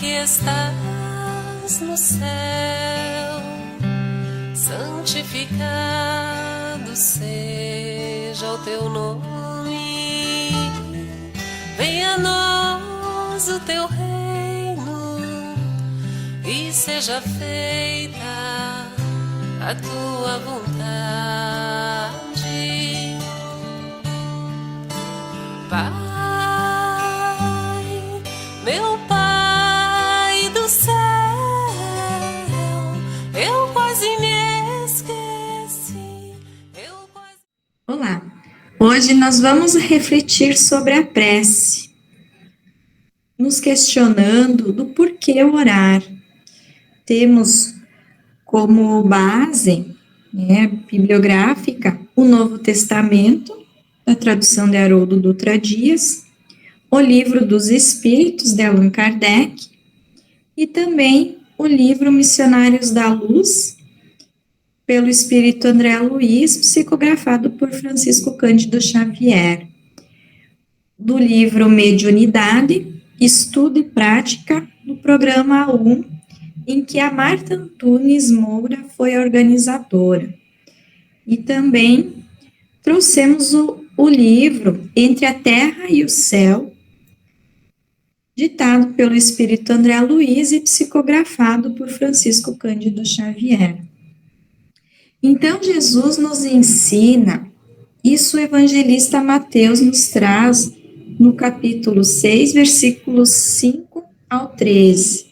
estás no céu, santificado seja o teu nome. Venha a nós o teu reino e seja feita a tua vontade. Pai, meu Pai do céu, eu quase me esqueci. Olá, hoje nós vamos refletir sobre a prece, nos questionando do porquê orar. Temos como base bibliográfica o Novo Testamento, da tradução de Haroldo Dutra Dias, o Livro dos Espíritos, de Allan Kardec, e também o livro Missionários da Luz, pelo Espírito André Luiz, psicografado por Francisco Cândido Xavier. Do livro Mediunidade, Estudo e Prática, do programa 1, em que a Marta Antunes Moura foi a organizadora. E também trouxemos o livro Entre a Terra e o Céu, ditado pelo Espírito André Luiz e psicografado por Francisco Cândido Xavier. Então, Jesus nos ensina, isso o evangelista Mateus nos traz no capítulo 6, versículos 5 ao 13,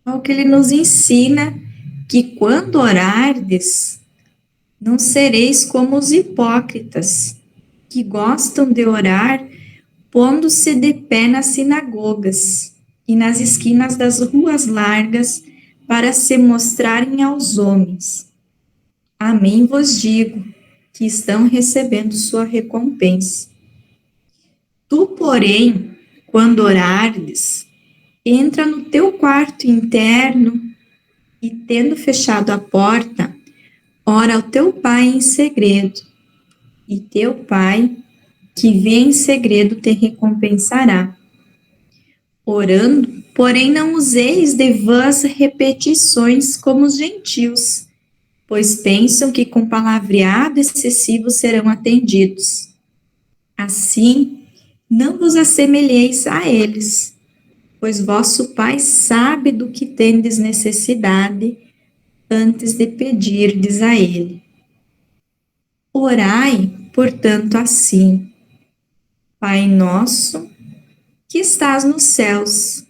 ao que ele nos ensina que quando orardes, não sereis como os hipócritas, que gostam de orar pondo-se de pé nas sinagogas e nas esquinas das ruas largas para se mostrarem aos homens. Amém vos digo, que estão recebendo sua recompensa. Tu, porém, quando orardes, entra no teu quarto interno e, tendo fechado a porta, ora ao teu Pai em segredo, e teu Pai, que vê em segredo, te recompensará. Orando, porém, não useis de vãs repetições como os gentios, pois pensam que com palavreado excessivo serão atendidos. Assim, não vos assemelheis a eles, pois vosso Pai sabe do que tendes necessidade antes de pedirdes a Ele. Orai, portanto, assim: Pai nosso, que estás nos céus,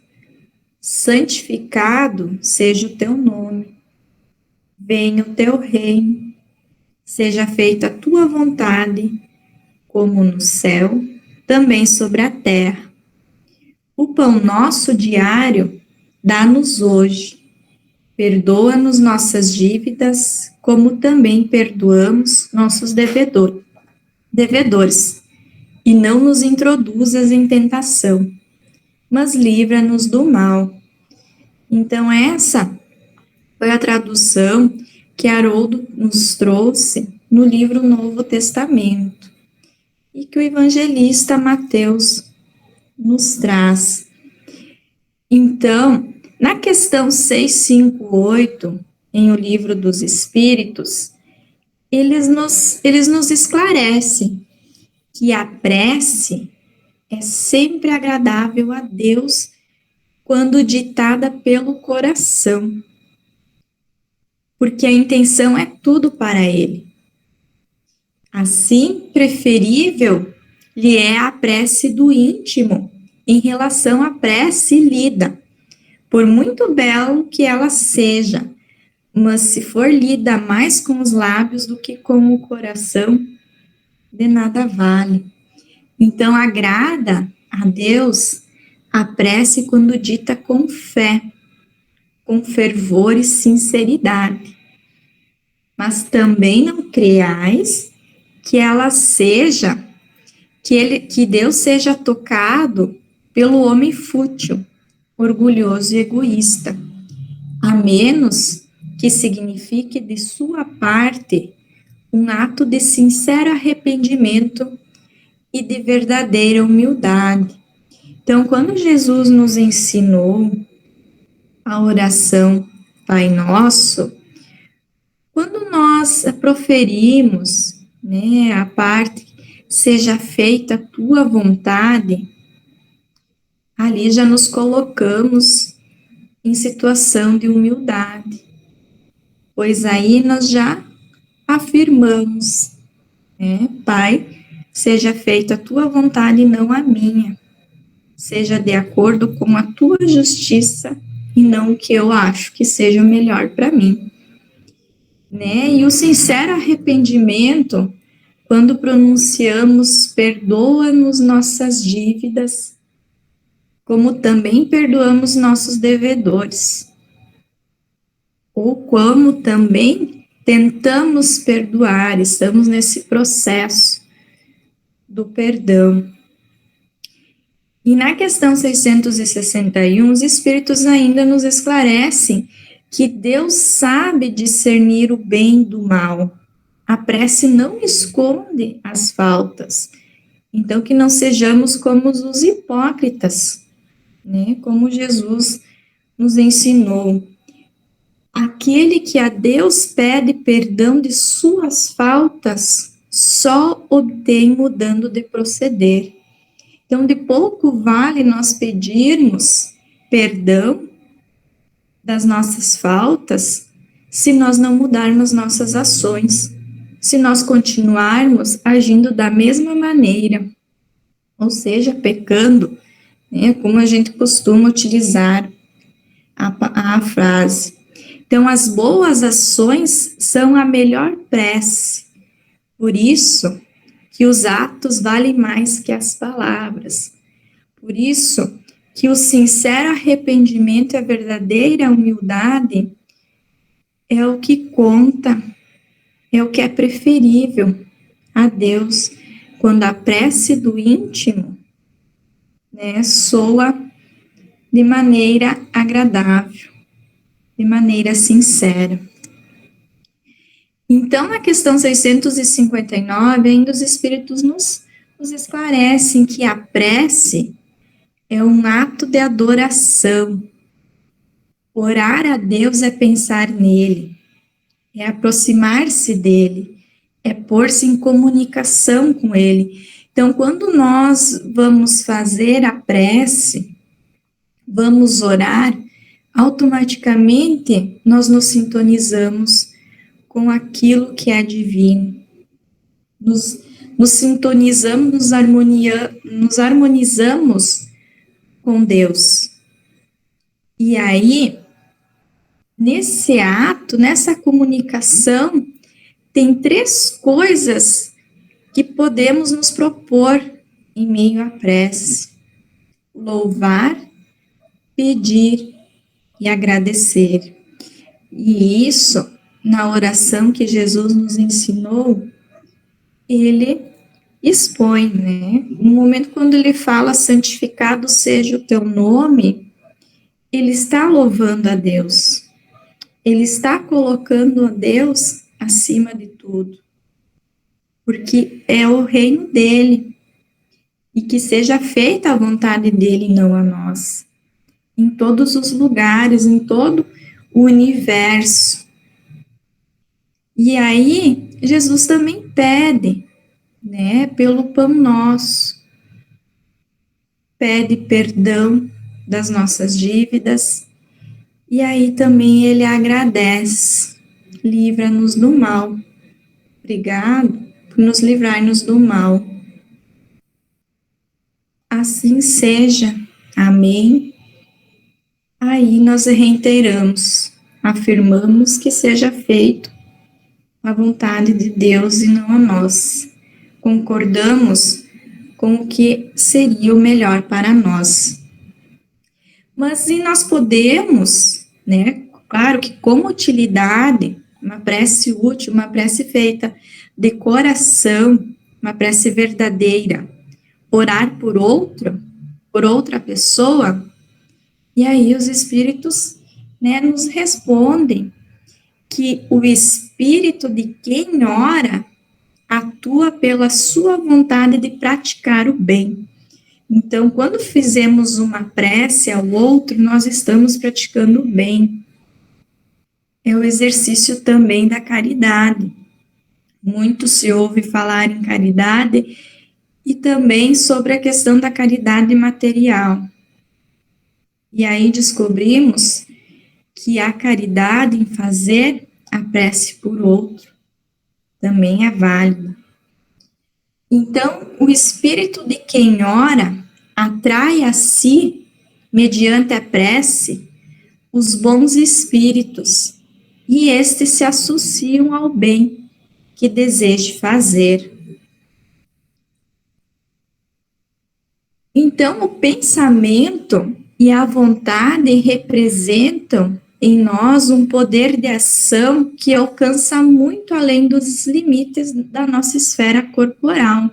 santificado seja o teu nome. Venha o teu reino, seja feita a tua vontade, como no céu, também sobre a terra. O pão nosso diário, dá-nos hoje. Perdoa-nos nossas dívidas, como também perdoamos nossos devedores. E não nos introduzas em tentação, mas livra-nos do mal. Então, essa foi a tradução que Haroldo nos trouxe no livro Novo Testamento, e que o evangelista Mateus nos traz. Então, na questão 658, em O Livro dos Espíritos, eles nos esclarecem que a prece é sempre agradável a Deus quando ditada pelo coração, porque a intenção é tudo para Ele. Assim, preferível lhe é a prece do íntimo em relação à prece lida, por muito belo que ela seja, mas se for lida mais com os lábios do que com o coração, de nada vale. Então, agrada a Deus a prece quando dita com fé, com fervor e sinceridade. Mas também não creais que ela seja, que Deus seja tocado pelo homem fútil, orgulhoso e egoísta, a menos que signifique de sua parte um ato de sincero arrependimento e de verdadeira humildade. Então, quando Jesus nos ensinou a oração Pai Nosso, quando nós proferimos, né, a parte seja feita a tua vontade, ali já nos colocamos em situação de humildade, pois aí nós já afirmamos, né, Pai, seja feita a tua vontade e não a minha, seja de acordo com a tua justiça e não o que eu acho que seja o melhor para mim, né? E o sincero arrependimento, quando pronunciamos perdoa-nos nossas dívidas, como também perdoamos nossos devedores, ou como também tentamos perdoar, estamos nesse processo do perdão. E na questão 661, os Espíritos ainda nos esclarecem que Deus sabe discernir o bem do mal. A prece não esconde as faltas. Então, que não sejamos como os hipócritas, né? Como Jesus nos ensinou. Aquele que a Deus pede perdão de suas faltas, só obtém mudando de proceder. Então, de pouco vale nós pedirmos perdão das nossas faltas, se nós não mudarmos nossas ações, se nós continuarmos agindo da mesma maneira, ou seja, pecando, né, como a gente costuma utilizar a frase. Então, as boas ações são a melhor prece, por isso que os atos valem mais que as palavras, por isso que o sincero arrependimento e a verdadeira humildade é o que conta, é o que é preferível a Deus, quando a prece do íntimo, né, soa de maneira agradável, de maneira sincera. Então, na questão 659, ainda os Espíritos nos esclarecem que a prece é um ato de adoração. Orar a Deus é pensar nele, é aproximar-se dele, é pôr-se em comunicação com ele. Então, quando nós vamos fazer a prece, vamos orar, automaticamente nós nos sintonizamos com aquilo que é divino. Nos sintonizamos, nos harmonizamos com Deus. E aí, nesse ato, nessa comunicação, tem 3 coisas que podemos nos propor em meio à prece: louvar, pedir e agradecer. E isso, na oração que Jesus nos ensinou, ele expõe, né? No momento quando ele fala, santificado seja o teu nome, ele está louvando a Deus. Ele está colocando a Deus acima de tudo. Porque é o reino dele. E que seja feita a vontade dele e não a nossa. Em todos os lugares, em todo o universo. E aí, Jesus também pede, né, pelo pão nosso. Pede perdão das nossas dívidas. E aí também ele agradece. Livra-nos do mal. Obrigado por nos livrar-nos do mal. Assim seja. Amém. Aí nós reiteramos, afirmamos que seja feito a vontade de Deus e não a nossa. Concordamos com o que seria o melhor para nós. Mas e nós podemos, né, claro que com utilidade, uma prece útil, uma prece feita de coração, uma prece verdadeira, orar por outra pessoa, e aí os Espíritos, né, nos respondem que o espírito de quem ora atua pela sua vontade de praticar o bem. Então, quando fizemos uma prece ao outro, nós estamos praticando o bem. É o exercício também da caridade. Muito se ouve falar em caridade e também sobre a questão da caridade material. E aí descobrimos que a caridade em fazer a prece por outro também é válida. Então, o espírito de quem ora atrai a si, mediante a prece, os bons espíritos, e estes se associam ao bem que deseje fazer. Então, o pensamento e a vontade representam em nós um poder de ação que alcança muito além dos limites da nossa esfera corporal.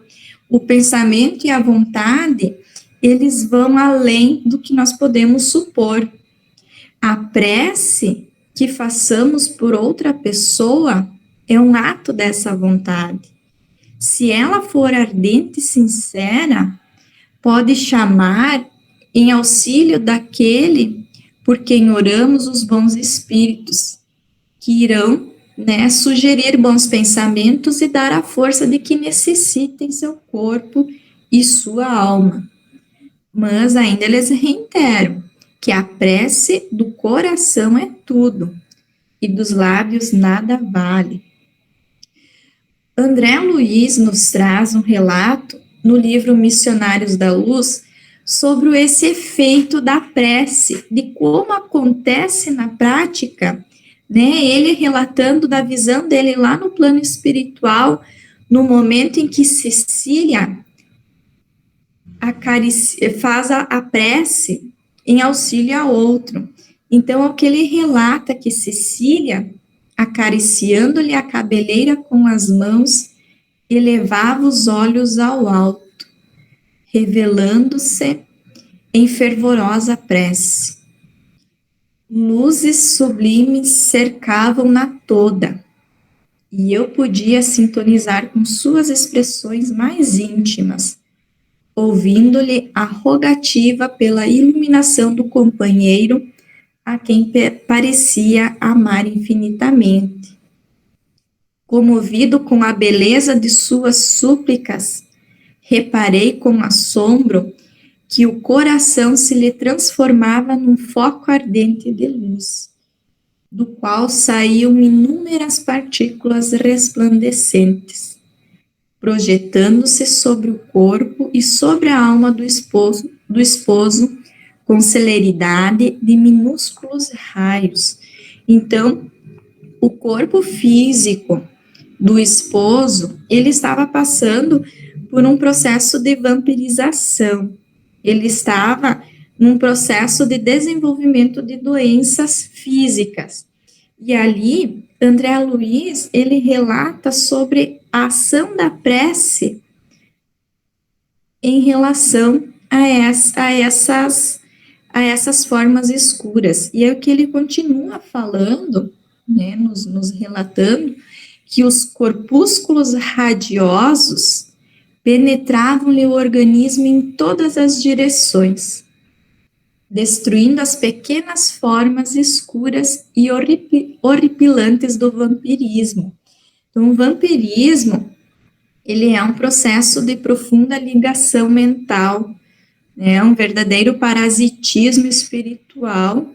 O pensamento e a vontade, eles vão além do que nós podemos supor. A prece que façamos por outra pessoa é um ato dessa vontade. Se ela for ardente e sincera, pode chamar em auxílio daquele por quem oramos os bons espíritos, que irão, sugerir bons pensamentos e dar a força de que necessitem seu corpo e sua alma. Mas ainda eles reiteram que a prece do coração é tudo, e dos lábios nada vale. André Luiz nos traz um relato no livro Missionários da Luz sobre esse efeito da prece, de como acontece na prática, ele relatando da visão dele lá no plano espiritual, no momento em que Cecília faz a prece em auxílio a outro. Então, o que ele relata que Cecília, acariciando-lhe a cabeleira com as mãos, elevava os olhos ao alto, revelando-se em fervorosa prece. Luzes sublimes cercavam-na toda, e eu podia sintonizar com suas expressões mais íntimas, ouvindo-lhe a rogativa pela iluminação do companheiro a quem parecia amar infinitamente. Comovido com a beleza de suas súplicas, reparei com assombro que o coração se lhe transformava num foco ardente de luz, do qual saíam inúmeras partículas resplandecentes, projetando-se sobre o corpo e sobre a alma do esposo com celeridade de minúsculos raios. Então, o corpo físico do esposo, ele estava passando por um processo de vampirização. Ele estava num processo de desenvolvimento de doenças físicas. E ali, André Luiz, ele relata sobre a ação da prece em relação a essas formas escuras. E é o que ele continua falando, nos relatando, que os corpúsculos radiosos penetravam-lhe o organismo em todas as direções, destruindo as pequenas formas escuras e horripilantes do vampirismo. Então, o vampirismo, ele é um processo de profunda ligação mental, um verdadeiro parasitismo espiritual,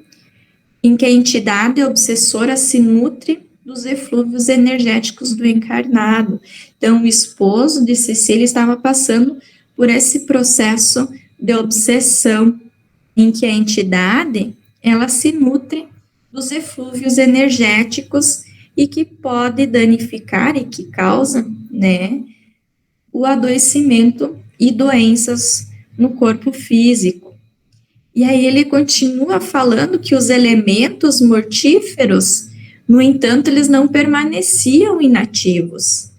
em que a entidade obsessora se nutre dos eflúvios energéticos do encarnado. Então, o esposo de Cecília estava passando por esse processo de obsessão, em que a entidade, ela se nutre dos eflúvios energéticos e que pode danificar e que causa, o adoecimento e doenças no corpo físico. E aí ele continua falando que os elementos mortíferos, no entanto, eles não permaneciam inativos,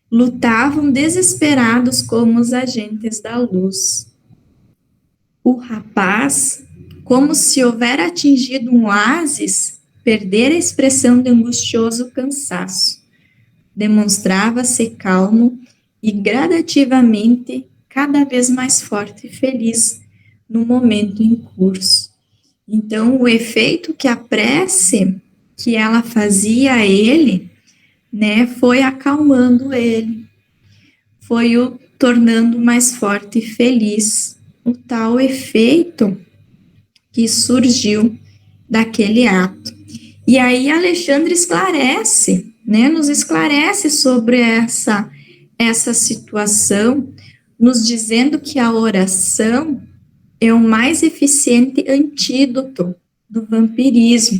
lutavam desesperados como os agentes da luz. O rapaz, como se houvera atingido um oásis, perdera a expressão de angustioso cansaço. Demonstrava-se calmo e gradativamente cada vez mais forte e feliz no momento em curso. Então, o efeito que a prece que ela fazia a ele, né, foi acalmando ele, foi o tornando mais forte e feliz. O tal efeito que surgiu daquele ato. E aí Alexandre esclarece, né, nos esclarece sobre essa situação, nos dizendo que a oração é o mais eficiente antídoto do vampirismo.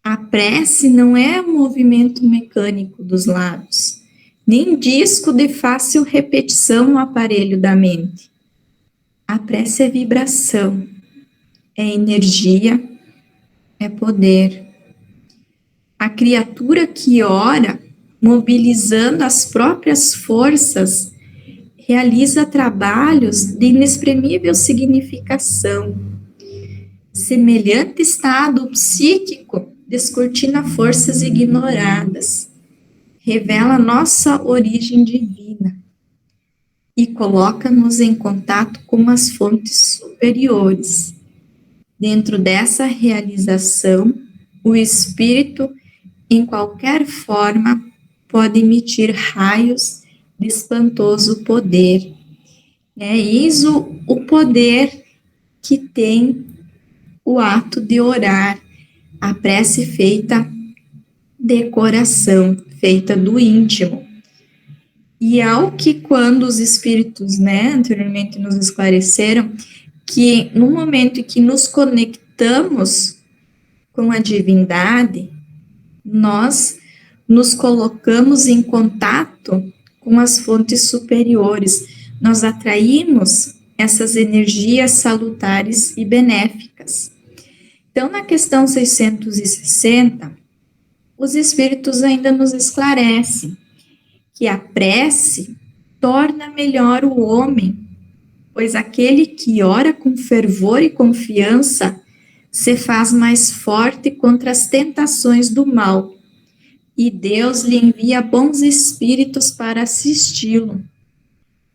A prece não é um movimento mecânico dos lábios, nem disco de fácil repetição no aparelho da mente. A prece é vibração, é energia, é poder. A criatura que ora, mobilizando as próprias forças, realiza trabalhos de inexprimível significação. Semelhante estado psíquico descortina forças ignoradas, revela nossa origem divina e coloca-nos em contato com as fontes superiores. Dentro dessa realização, o espírito, em qualquer forma, pode emitir raios de espantoso poder. É isso o poder que tem o ato de orar, a prece feita de coração, feita do íntimo. E ao que quando os espíritos, né, anteriormente nos esclareceram, que no momento em que nos conectamos com a divindade, nós nos colocamos em contato com as fontes superiores, nós atraímos essas energias salutares e benéficas. Então, na questão 660, os espíritos ainda nos esclarecem que a prece torna melhor o homem, pois aquele que ora com fervor e confiança se faz mais forte contra as tentações do mal, e Deus lhe envia bons espíritos para assisti-lo.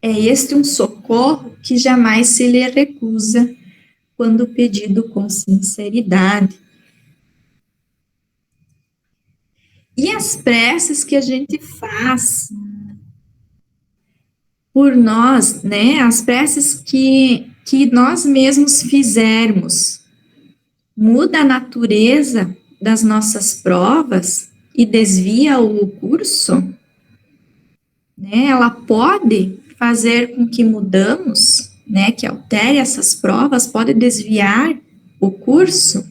É este um socorro que jamais se lhe recusa, quando pedido com sinceridade. E as preces que a gente faz por nós, né, as preces que nós mesmos fizermos, muda a natureza das nossas provas e desvia o curso, né? Ela pode fazer com que mudamos, né, que altere essas provas, pode desviar o curso.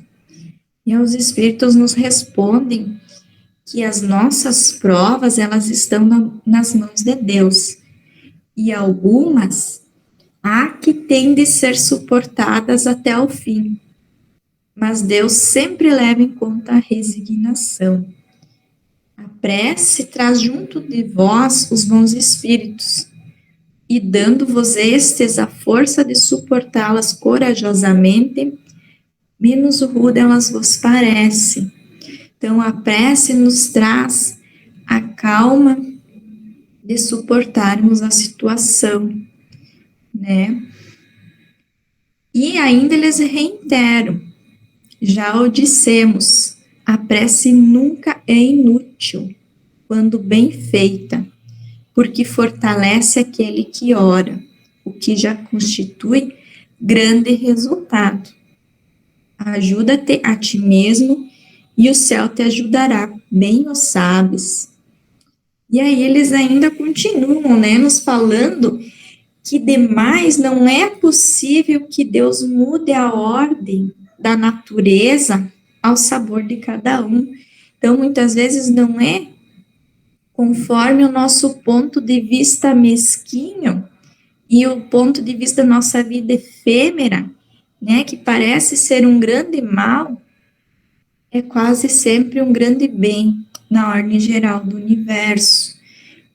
E os espíritos nos respondem que as nossas provas, elas estão nas mãos de Deus. E algumas há que têm de ser suportadas até o fim. Mas Deus sempre leva em conta a resignação. A prece traz junto de vós os bons espíritos, e dando-vos estes a força de suportá-las corajosamente, menos rude elas vos parecem. Então, a prece nos traz a calma de suportarmos a situação, né? E ainda eles reiteram, já o dissemos, a prece nunca é inútil, quando bem feita, porque fortalece aquele que ora, o que já constitui grande resultado. Ajuda-te a ti mesmo e o céu te ajudará, bem o sabes. E aí eles ainda continuam, né, nos falando que demais não é possível que Deus mude a ordem da natureza ao sabor de cada um. Então, muitas vezes não é conforme o nosso ponto de vista mesquinho e o ponto de vista da nossa vida efêmera, né, que parece ser um grande mal, é quase sempre um grande bem na ordem geral do universo.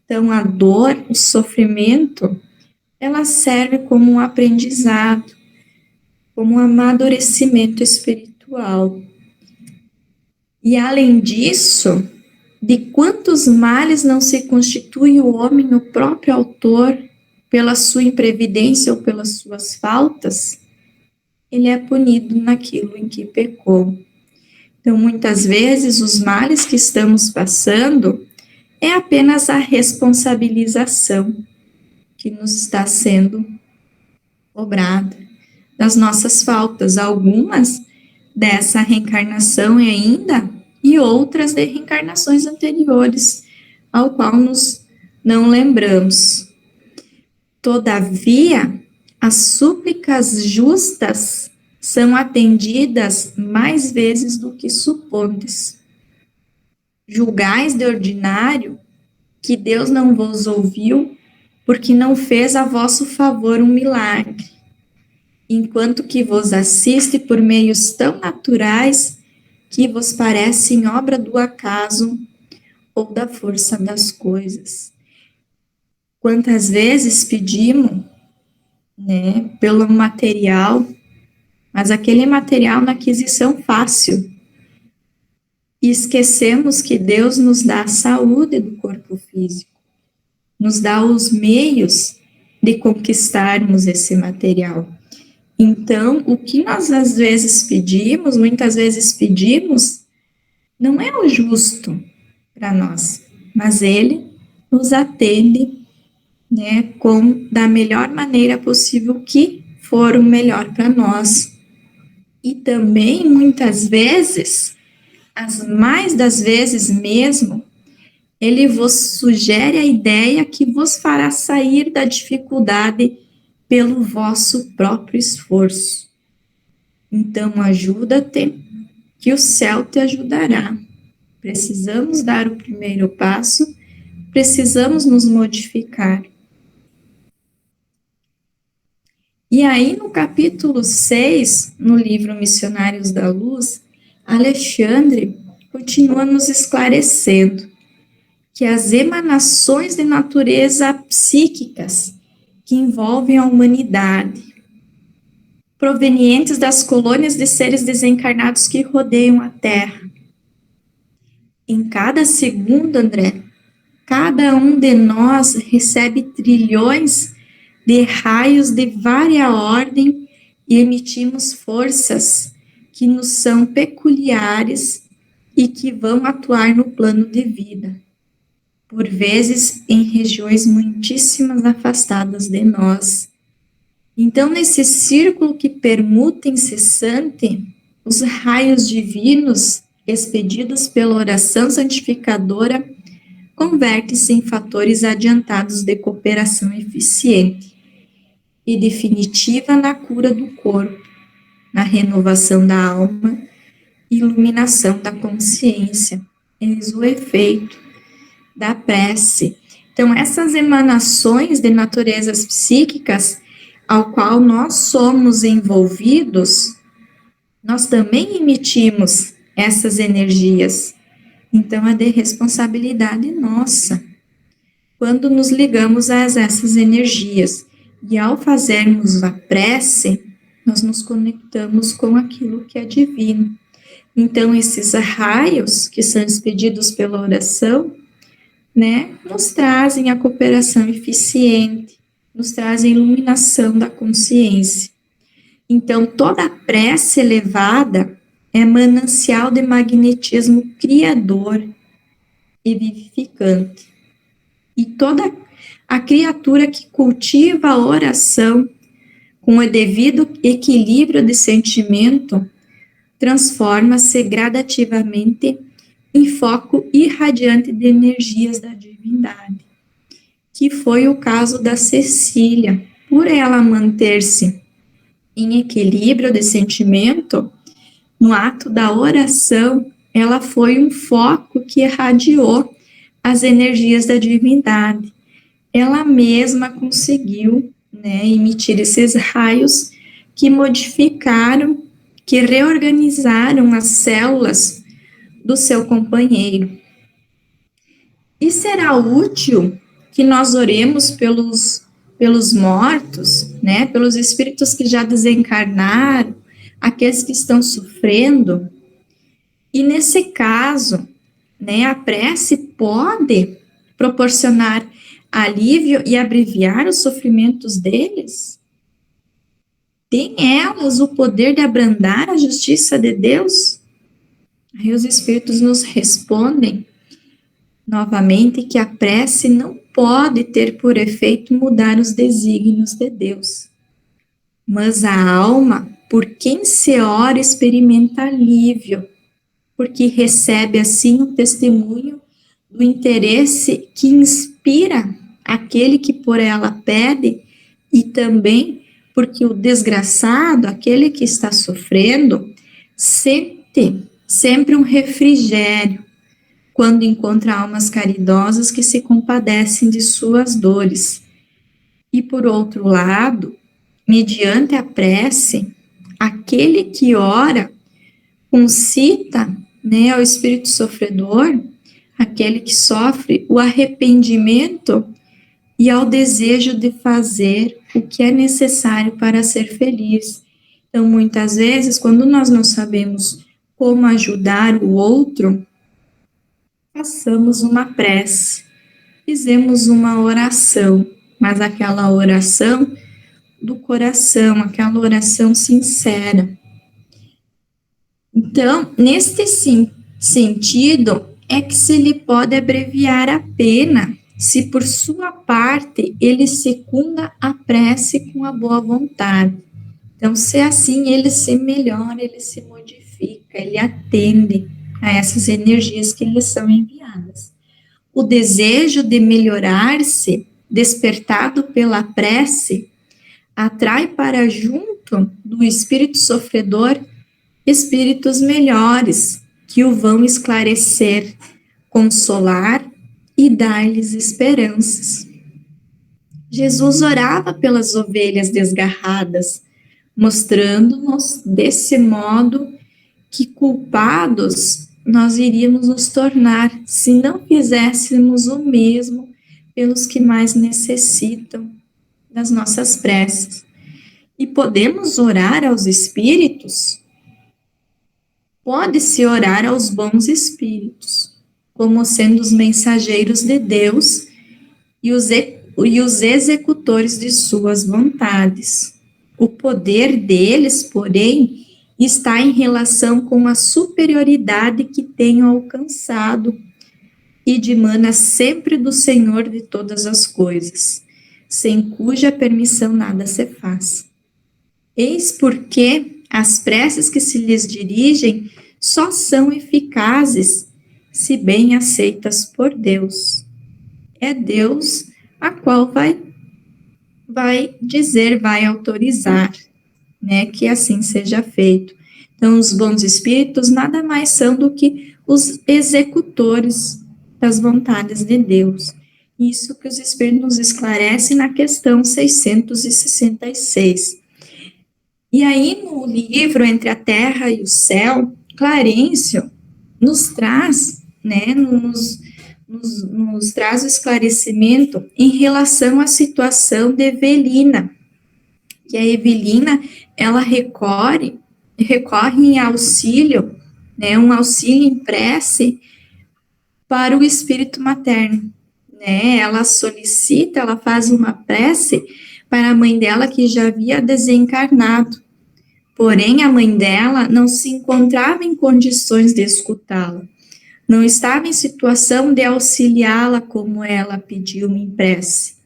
Então, a dor, o sofrimento, ela serve como um aprendizado, como um amadurecimento espiritual. E, além disso, de quantos males não se constitui o homem o próprio autor, pela sua imprevidência ou pelas suas faltas, ele é punido naquilo em que pecou. Então, muitas vezes, os males que estamos passando é apenas a responsabilização que nos está sendo cobrada das nossas faltas, algumas dessa reencarnação ainda, e outras de reencarnações anteriores, ao qual nos não lembramos. Todavia, as súplicas justas são atendidas mais vezes do que supondes. Julgais de ordinário que Deus não vos ouviu, porque não fez a vosso favor um milagre, enquanto que vos assiste por meios tão naturais que vos parecem obra do acaso ou da força das coisas. Quantas vezes pedimos, pelo material, mas aquele material na aquisição fácil, e esquecemos que Deus nos dá a saúde do corpo físico, nos dá os meios de conquistarmos esse material. Então, o que nós muitas vezes pedimos, não é o justo para nós, mas Ele nos atende, da melhor maneira possível, que for o melhor para nós. E também, muitas vezes, as mais das vezes mesmo, Ele vos sugere a ideia que vos fará sair da dificuldade pelo vosso próprio esforço. Então, ajuda-te, que o céu te ajudará. Precisamos dar o primeiro passo, precisamos nos modificar. E aí, no capítulo 6, no livro Missionários da Luz, Alexandre continua nos esclarecendo que as emanações de natureza psíquicas que envolvem a humanidade, provenientes das colônias de seres desencarnados que rodeiam a Terra. Em cada segundo, André, cada um de nós recebe trilhões de raios de vária ordem e emitimos forças que nos são peculiares e que vão atuar no plano de vida, por vezes em regiões muitíssimas afastadas de nós. Então, nesse círculo que permuta incessante, os raios divinos expedidos pela oração santificadora convertem-se em fatores adiantados de cooperação eficiente e definitiva na cura do corpo, na renovação da alma e iluminação da consciência. Eis o efeito da prece. Então, essas emanações de naturezas psíquicas ao qual nós somos envolvidos, nós também emitimos essas energias. Então, é de responsabilidade nossa quando nos ligamos a essas energias. E ao fazermos a prece, nós nos conectamos com aquilo que é divino. Então, esses raios que são expedidos pela oração, nos trazem a cooperação eficiente, nos trazem a iluminação da consciência. Então, toda prece elevada é manancial de magnetismo criador e vivificante. E toda a criatura que cultiva a oração com o devido equilíbrio de sentimento transforma-se gradativamente em foco irradiante de energias da divindade, que foi o caso da Cecília. Por ela manter-se em equilíbrio de sentimento, no ato da oração, ela foi um foco que irradiou as energias da divindade. Ela mesma conseguiu, emitir esses raios que modificaram, que reorganizaram as células do seu companheiro. E será útil que nós oremos pelos mortos, pelos espíritos que já desencarnaram, aqueles que estão sofrendo. E nesse caso, a prece pode proporcionar alívio e abreviar os sofrimentos deles? Têm elas o poder de abrandar a justiça de Deus? Aí os Espíritos nos respondem novamente que a prece não pode ter por efeito mudar os desígnios de Deus. Mas a alma, por quem se ora, experimenta alívio, porque recebe assim o testemunho do interesse que inspira aquele que por ela pede, e também porque o desgraçado, aquele que está sofrendo, sente sempre um refrigério quando encontra almas caridosas que se compadecem de suas dores. E por outro lado, mediante a prece, aquele que ora concita, né, ao espírito sofredor, aquele que sofre, o arrependimento e ao desejo de fazer o que é necessário para ser feliz. Então, muitas vezes, quando nós não sabemos como ajudar o outro, façamos uma prece, fizemos uma oração, mas aquela oração do coração, aquela oração sincera. Então, neste sentido, é que se lhe pode abreviar a pena, se por sua parte ele secunda a prece com a boa vontade. Então, se assim ele se melhora, ele se modifica, ele atende a essas energias que lhe são enviadas. O desejo de melhorar-se, despertado pela prece, atrai para junto do espírito sofredor espíritos melhores, que o vão esclarecer, consolar e dar-lhes esperanças. Jesus orava pelas ovelhas desgarradas, mostrando-nos desse modo que culpados nós iríamos nos tornar se não fizéssemos o mesmo pelos que mais necessitam das nossas preces. E podemos orar aos espíritos? Pode-se orar aos bons espíritos, como sendo os mensageiros de Deus e os executores de suas vontades. O poder deles, porém, está em relação com a superioridade que tenham alcançado e dimana sempre do Senhor de todas as coisas, sem cuja permissão nada se faz. Eis porque as preces que se lhes dirigem só são eficazes se bem aceitas por Deus. É Deus a qual vai dizer, vai autorizar, né, que assim seja feito. Então, os bons espíritos nada mais são do que os executores das vontades de Deus. Isso que os espíritos nos esclarecem na questão 666. E aí, no livro Entre a Terra e o Céu, Clarencio nos traz, né, nos traz o esclarecimento em relação à situação de Evelina, que a Evelina, ela recorre em auxílio, né, um auxílio em prece para o espírito materno, né, ela solicita, ela faz uma prece para a mãe dela que já havia desencarnado, porém a mãe dela não se encontrava em condições de escutá-la, não estava em situação de auxiliá-la como ela pediu em prece,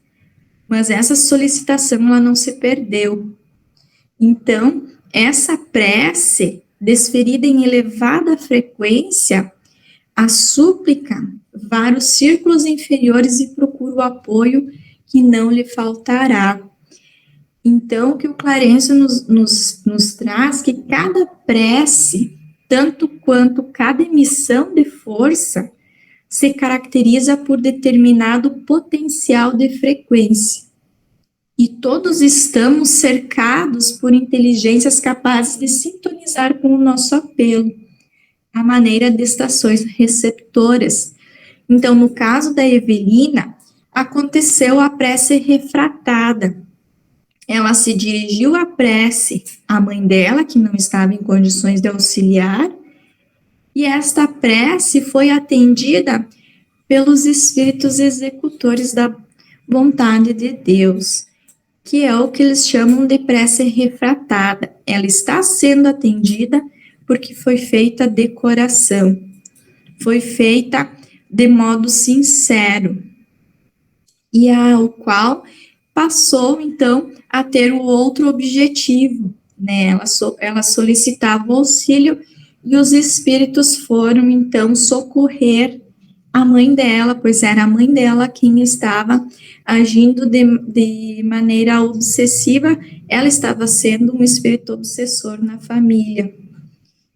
mas essa solicitação ela não se perdeu. Então, essa prece, desferida em elevada frequência, a súplica vários círculos inferiores e procura o apoio que não lhe faltará. Então, o que o Clarencio nos traz, que cada prece, tanto quanto cada emissão de força, se caracteriza por determinado potencial de frequência. E todos estamos cercados por inteligências capazes de sintonizar com o nosso apelo, à maneira de estações receptoras. Então, no caso da Evelina, aconteceu a prece refratada. Ela se dirigiu à prece à mãe dela, que não estava em condições de auxiliar, e esta prece foi atendida pelos espíritos executores da vontade de Deus, que é o que eles chamam de prece refratada. Ela está sendo atendida porque foi feita de coração, foi feita de modo sincero, e ao qual passou, então, a ter o outro objetivo, né? Ela solicitava o auxílio e os espíritos foram, então, socorrer a mãe dela, pois era a mãe dela quem estava agindo de maneira obsessiva, ela estava sendo um espírito obsessor na família.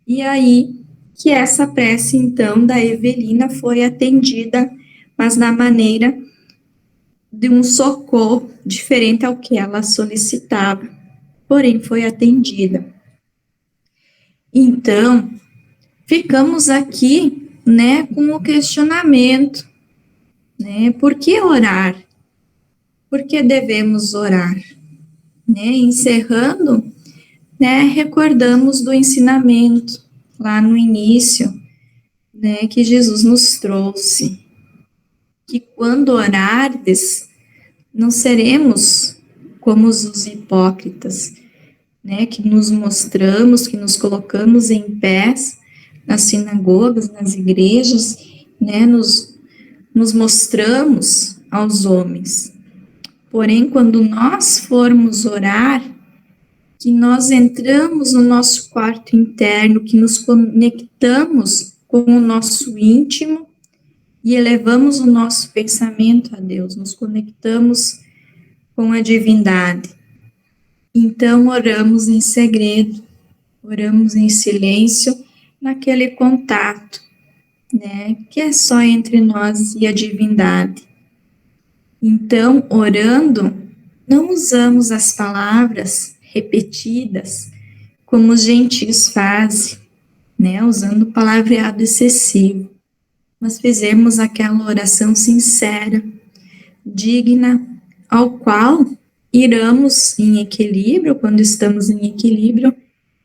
E aí que essa prece, então, da Evelina foi atendida, mas na maneira de um socorro diferente ao que ela solicitava, porém foi atendida. Então, ficamos aqui, né, com o questionamento, né, por que orar? Por que devemos orar? Né, encerrando, né, recordamos do ensinamento lá no início, né, que Jesus nos trouxe, que quando orardes, não seremos como os hipócritas, né, que nos mostramos, que nos colocamos em pés nas sinagogas, nas igrejas, né, nos mostramos aos homens. Porém, quando nós formos orar, que nós entramos no nosso quarto interno, que nos conectamos com o nosso íntimo e elevamos o nosso pensamento a Deus, nos conectamos com a divindade. Então, oramos em segredo, oramos em silêncio, naquele contato, né, que é só entre nós e a divindade. Então, orando, não usamos as palavras repetidas, como os gentios fazem, né, usando o palavreado excessivo, mas fizemos aquela oração sincera, digna, ao qual iramos em equilíbrio, quando estamos em equilíbrio,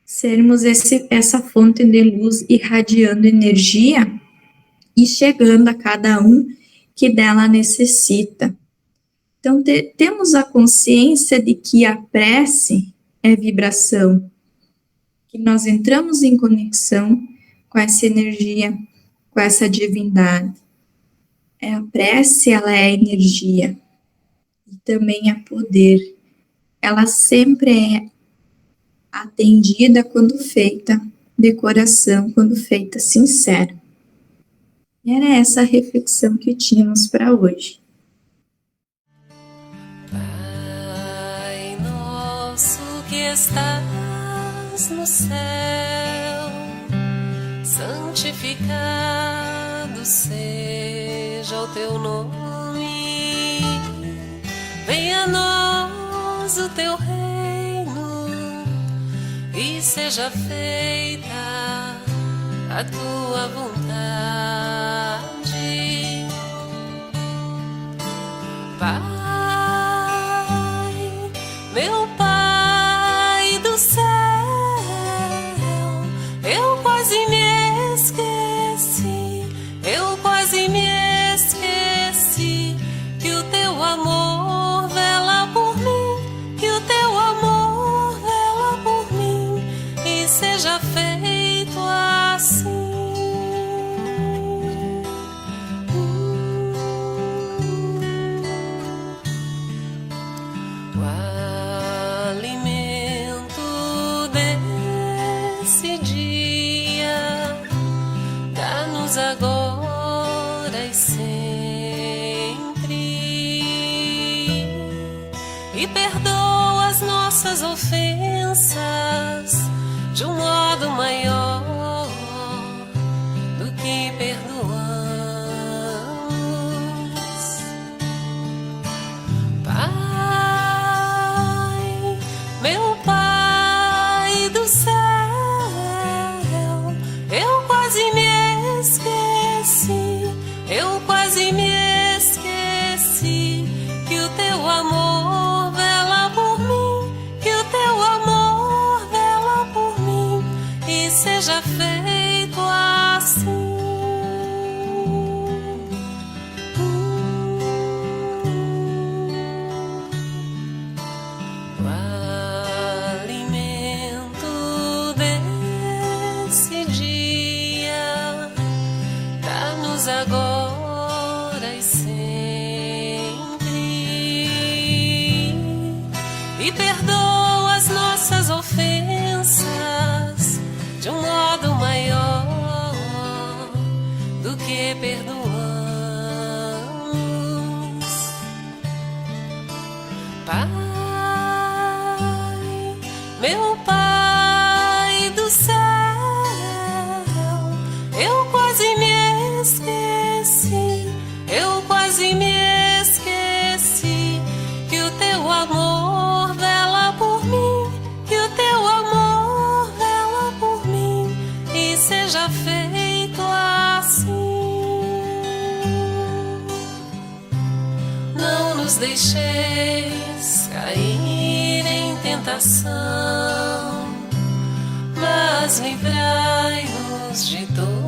sermos essa fonte de luz irradiando energia e chegando a cada um que dela necessita. Então, temos a consciência de que a prece é vibração, que nós entramos em conexão com essa energia, com essa divindade. A prece, ela é energia e também é poder. Ela sempre é atendida quando feita de coração, quando feita sincera. E era essa a reflexão que tínhamos para hoje. Pai nosso que estás no céu, santificado seja o teu nome. Venha a nós o teu reino e seja feita a tua vontade. Pai, meu Pai do céu, eu quase me esqueci, que o teu amor vela por mim, que o teu amor vela por mim, e seja feito assim. deixeis cair em tentação, mas livrai-nos de todos